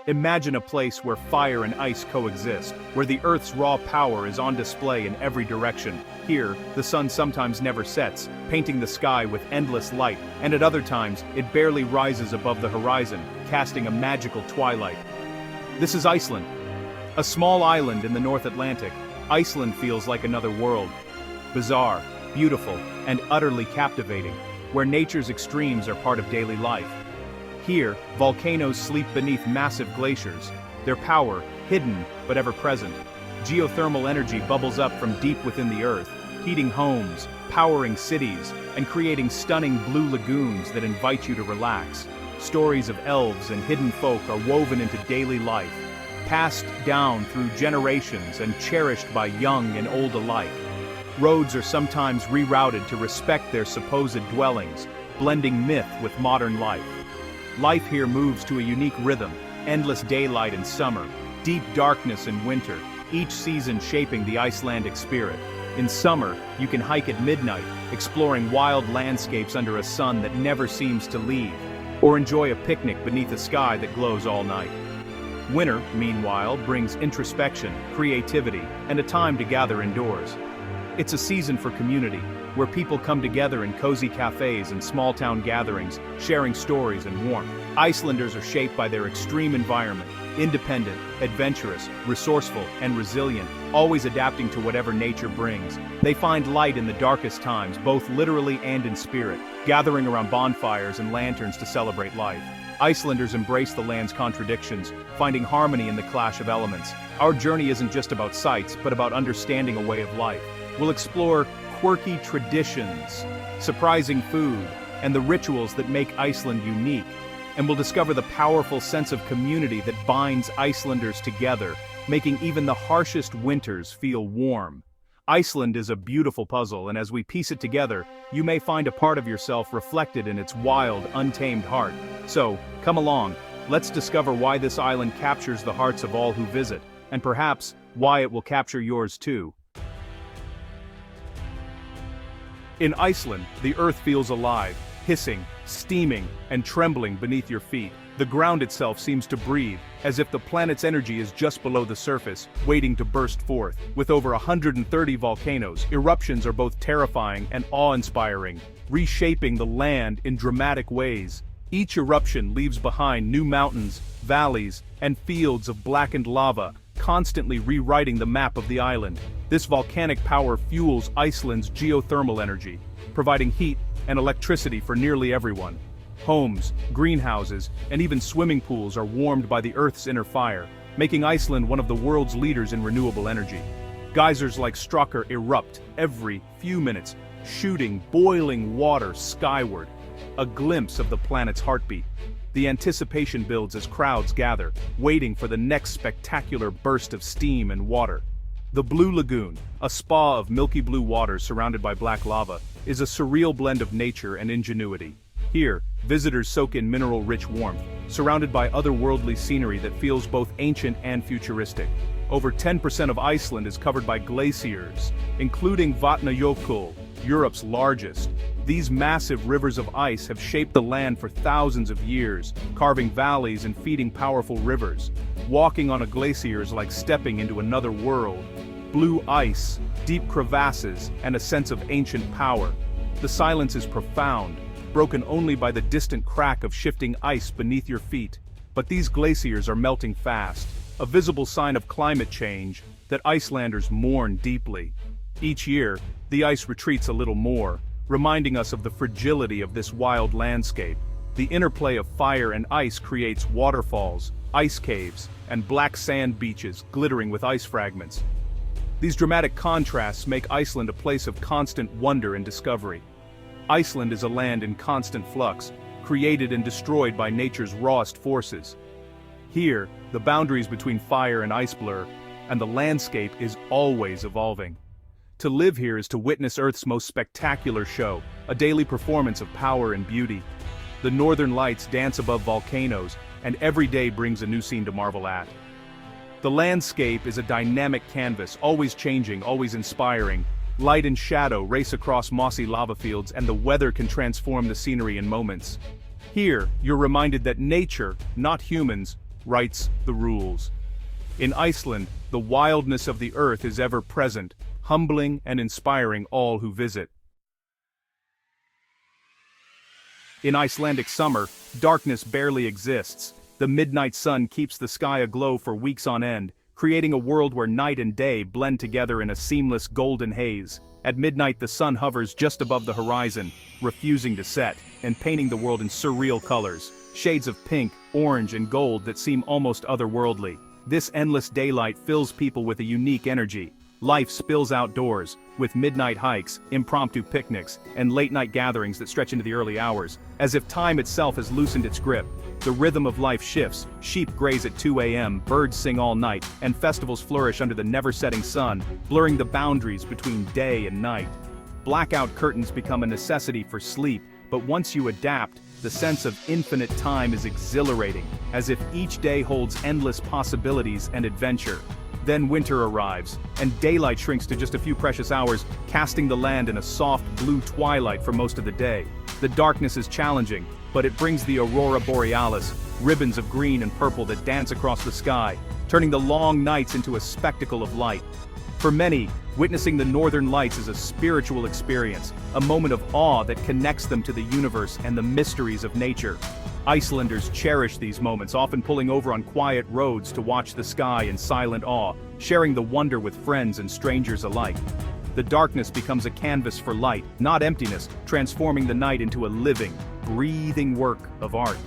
Imagine a place where fire and ice coexist, where the Earth's raw power is on display in every direction. Here, the sun sometimes never sets, painting the sky with endless light, and at other times, it barely rises above the horizon, casting a magical twilight. This is Iceland. A small island in the North Atlantic, Iceland feels like another world. Bizarre, beautiful, and utterly captivating, where nature's extremes are part of daily life. Here, volcanoes sleep beneath massive glaciers, their power hidden but ever present. Geothermal energy bubbles up from deep within the earth, heating homes, powering cities, and creating stunning blue lagoons that invite you to relax. Stories of elves and hidden folk are woven into daily life, passed down through generations and cherished by young and old alike. Roads are sometimes rerouted to respect their supposed dwellings, blending myth with modern life. Life here moves to a unique rhythm, endless daylight in summer, deep darkness in winter, each season shaping the Icelandic spirit. In summer, you can hike at midnight, exploring wild landscapes under a sun that never seems to leave, or enjoy a picnic beneath a sky that glows all night. Winter, meanwhile, brings introspection, creativity, and a time to gather indoors. It's a season for community, where people come together in cozy cafes and small-town gatherings, sharing stories and warmth. Icelanders are shaped by their extreme environment, independent, adventurous, resourceful, and resilient, always adapting to whatever nature brings. They find light in the darkest times, both literally and in spirit, gathering around bonfires and lanterns to celebrate life. Icelanders embrace the land's contradictions, finding harmony in the clash of elements. Our journey isn't just about sights, but about understanding a way of life. We'll explore quirky traditions, surprising food, and the rituals that make Iceland unique. And we'll discover the powerful sense of community that binds Icelanders together, making even the harshest winters feel warm. Iceland is a beautiful puzzle, and as we piece it together, you may find a part of yourself reflected in its wild, untamed heart. So, come along, let's discover why this island captures the hearts of all who visit, and perhaps why it will capture yours too. In Iceland, the earth feels alive, hissing, steaming, and trembling beneath your feet. The ground itself seems to breathe, as if the planet's energy is just below the surface, waiting to burst forth. With over 130 volcanoes, eruptions are both terrifying and awe-inspiring, reshaping the land in dramatic ways. Each eruption leaves behind new mountains, valleys, and fields of blackened lava, constantly rewriting the map of the island. This volcanic power fuels Iceland's geothermal energy, providing heat and electricity for nearly everyone. Homes, greenhouses, and even swimming pools are warmed by the Earth's inner fire, making Iceland one of the world's leaders in renewable energy. Geysers like Strákar erupt every few minutes, shooting boiling water skyward, a glimpse of the planet's heartbeat. The anticipation builds as crowds gather, waiting for the next spectacular burst of steam and water. The Blue Lagoon, a spa of milky blue water surrounded by black lava, is a surreal blend of nature and ingenuity. Here, visitors soak in mineral-rich warmth, surrounded by otherworldly scenery that feels both ancient and futuristic. Over 10% of Iceland is covered by glaciers, including Vatnajökull, Europe's largest. These massive rivers of ice have shaped the land for thousands of years, carving valleys and feeding powerful rivers. Walking on a glacier is like stepping into another world. Blue ice, deep crevasses, and a sense of ancient power. The silence is profound, broken only by the distant crack of shifting ice beneath your feet. But these glaciers are melting fast, a visible sign of climate change that Icelanders mourn deeply. Each year, the ice retreats a little more, reminding us of the fragility of this wild landscape. The interplay of fire and ice creates waterfalls, ice caves, and black sand beaches glittering with ice fragments. These dramatic contrasts make Iceland a place of constant wonder and discovery. Iceland is a land in constant flux, created and destroyed by nature's rawest forces. Here, the boundaries between fire and ice blur, and the landscape is always evolving. To live here is to witness Earth's most spectacular show, a daily performance of power and beauty. The northern lights dance above volcanoes, and every day brings a new scene to marvel at. The landscape is a dynamic canvas, always changing, always inspiring. Light and shadow race across mossy lava fields, and the weather can transform the scenery in moments. Here, you're reminded that nature, not humans, writes the rules. In Iceland, the wildness of the earth is ever present, humbling and inspiring all who visit. In Icelandic summer, darkness barely exists. The midnight sun keeps the sky aglow for weeks on end, creating a world where night and day blend together in a seamless golden haze. At midnight, the sun hovers just above the horizon, refusing to set, and painting the world in surreal colors, shades of pink, orange, and gold that seem almost otherworldly. This endless daylight fills people with a unique energy. Life spills outdoors, with midnight hikes, impromptu picnics, and late-night gatherings that stretch into the early hours. As if time itself has loosened its grip, the rhythm of life shifts, sheep graze at 2 a.m., birds sing all night, and festivals flourish under the never-setting sun, blurring the boundaries between day and night. Blackout curtains become a necessity for sleep, but once you adapt, the sense of infinite time is exhilarating, as if each day holds endless possibilities and adventure. Then winter arrives, and daylight shrinks to just a few precious hours, casting the land in a soft blue twilight for most of the day. The darkness is challenging, but it brings the aurora borealis, ribbons of green and purple that dance across the sky, turning the long nights into a spectacle of light. For many, witnessing the northern lights is a spiritual experience, a moment of awe that connects them to the universe and the mysteries of nature. Icelanders cherish these moments, often pulling over on quiet roads to watch the sky in silent awe, sharing the wonder with friends and strangers alike. The darkness becomes a canvas for light, not emptiness, transforming the night into a living, breathing work of art.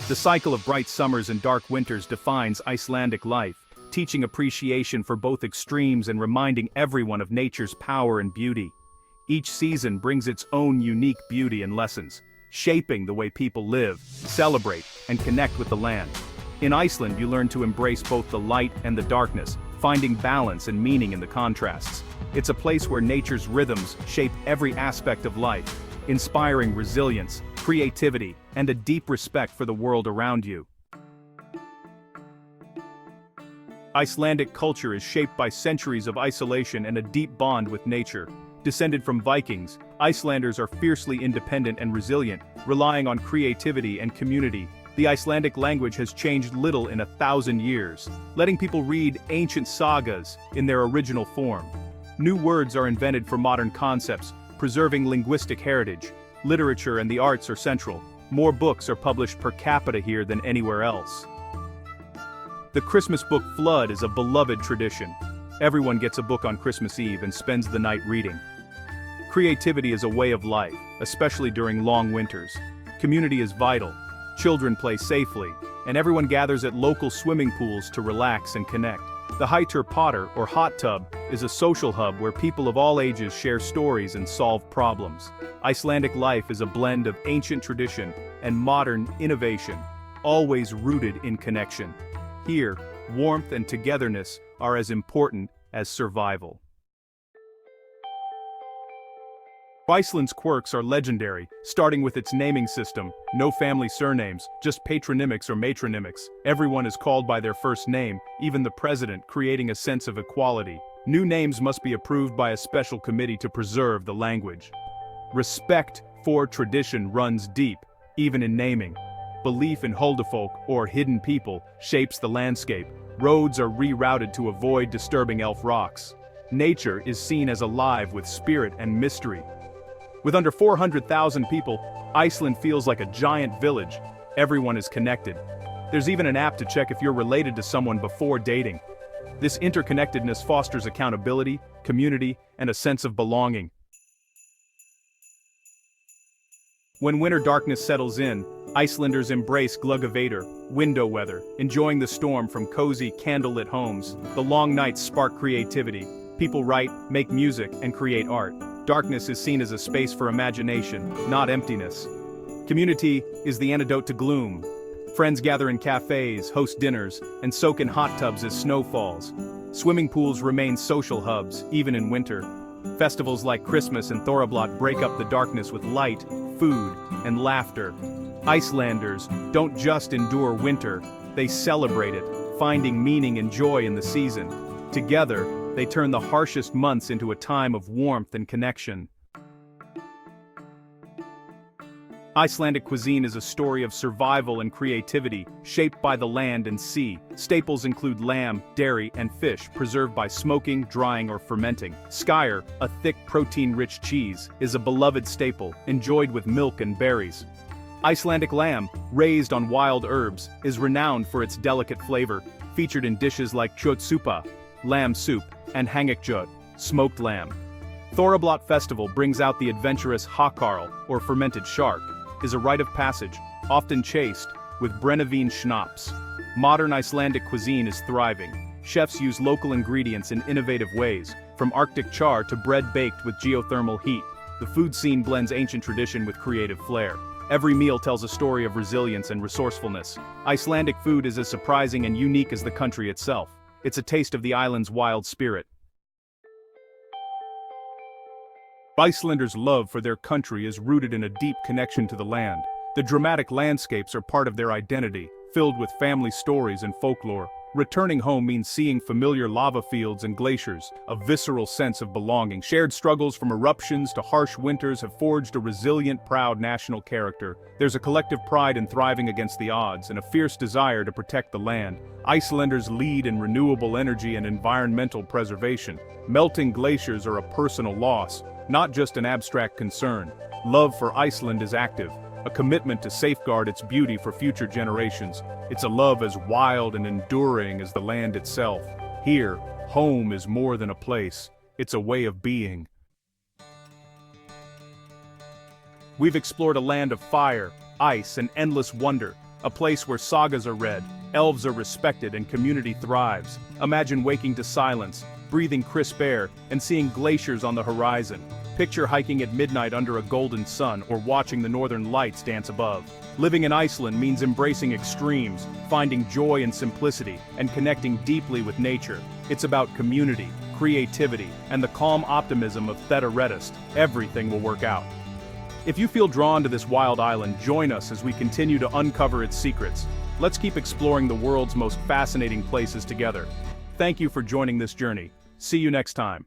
The cycle of bright summers and dark winters defines Icelandic life, teaching appreciation for both extremes and reminding everyone of nature's power and beauty. Each season brings its own unique beauty and lessons, shaping the way people live, celebrate, and connect with the land. In Iceland, you learn to embrace both the light and the darkness, finding balance and meaning in the contrasts. It's a place where nature's rhythms shape every aspect of life, inspiring resilience, creativity, and a deep respect for the world around you. Icelandic culture is shaped by centuries of isolation and a deep bond with nature. Descended from Vikings, Icelanders are fiercely independent and resilient, relying on creativity and community. The Icelandic language has changed little in 1,000 years, letting people read ancient sagas in their original form. New words are invented for modern concepts, preserving linguistic heritage. Literature and the arts are central. More books are published per capita here than anywhere else. The Christmas book Flood is a beloved tradition. Everyone gets a book on Christmas Eve and spends the night reading. Creativity is a way of life, especially during long winters. Community is vital. Children play safely, and everyone gathers at local swimming pools to relax and connect. The Heitur Potter, or hot tub, is a social hub where people of all ages share stories and solve problems. Icelandic life is a blend of ancient tradition and modern innovation, always rooted in connection. Here, warmth and togetherness are as important as survival. Iceland's quirks are legendary, starting with its naming system. No family surnames, just patronymics or matronymics. Everyone is called by their first name, even the president, creating a sense of equality. New names must be approved by a special committee to preserve the language. Respect for tradition runs deep, even in naming. Belief in huldufolk, or hidden people, shapes the landscape. Roads are rerouted to avoid disturbing elf rocks. Nature is seen as alive with spirit and mystery. With under 400,000 people, Iceland feels like a giant village. Everyone is connected. There's even an app to check if you're related to someone before dating. This interconnectedness fosters accountability, community, and a sense of belonging. When winter darkness settles in, Icelanders embrace gluggaveður, window weather, enjoying the storm from cozy, candlelit homes. The long nights spark creativity. People write, make music, and create art. Darkness is seen as a space for imagination, not emptiness. Community is the antidote to gloom. Friends gather in cafes, host dinners, and soak in hot tubs as snow falls. Swimming pools remain social hubs, even in winter. Festivals like Christmas and Thorrablot break up the darkness with light, food, and laughter. Icelanders don't just endure winter, they celebrate it, finding meaning and joy in the season. Together, they turn the harshest months into a time of warmth and connection. Icelandic cuisine is a story of survival and creativity, shaped by the land and sea. Staples include lamb, dairy, and fish, preserved by smoking, drying, or fermenting. Skyr, a thick, protein-rich cheese, is a beloved staple, enjoyed with milk and berries. Icelandic lamb, raised on wild herbs, is renowned for its delicate flavor, featured in dishes like kjötsupa, lamb soup, and hangikjöt, smoked lamb. Thorablot Festival brings out the adventurous hakarl, or fermented shark, is a rite of passage, often chased, with brennivín schnapps. Modern Icelandic cuisine is thriving. Chefs use local ingredients in innovative ways, from Arctic char to bread baked with geothermal heat. The food scene blends ancient tradition with creative flair. Every meal tells a story of resilience and resourcefulness. Icelandic food is as surprising and unique as the country itself. It's a taste of the island's wild spirit. Icelanders' love for their country is rooted in a deep connection to the land. The dramatic landscapes are part of their identity, filled with family stories and folklore. Returning home means seeing familiar lava fields and glaciers, a visceral sense of belonging. Shared struggles from eruptions to harsh winters have forged a resilient, proud national character. There's a collective pride in thriving against the odds and a fierce desire to protect the land. Icelanders lead in renewable energy and environmental preservation. Melting glaciers are a personal loss, not just an abstract concern. Love for Iceland is active, a commitment to safeguard its beauty for future generations. It's a love as wild and enduring as the land itself. Here, home is more than a place, it's a way of being. We've explored a land of fire, ice, and endless wonder, a place where sagas are read, elves are respected, and community thrives. Imagine waking to silence, breathing crisp air, and seeing glaciers on the horizon. Picture hiking at midnight under a golden sun or watching the northern lights dance above. Living in Iceland means embracing extremes, finding joy in simplicity, and connecting deeply with nature. It's about community, creativity, and the calm optimism of Theta. Everything will work out. If you feel drawn to this wild island, join us as we continue to uncover its secrets. Let's keep exploring the world's most fascinating places together. Thank you for joining this journey. See you next time.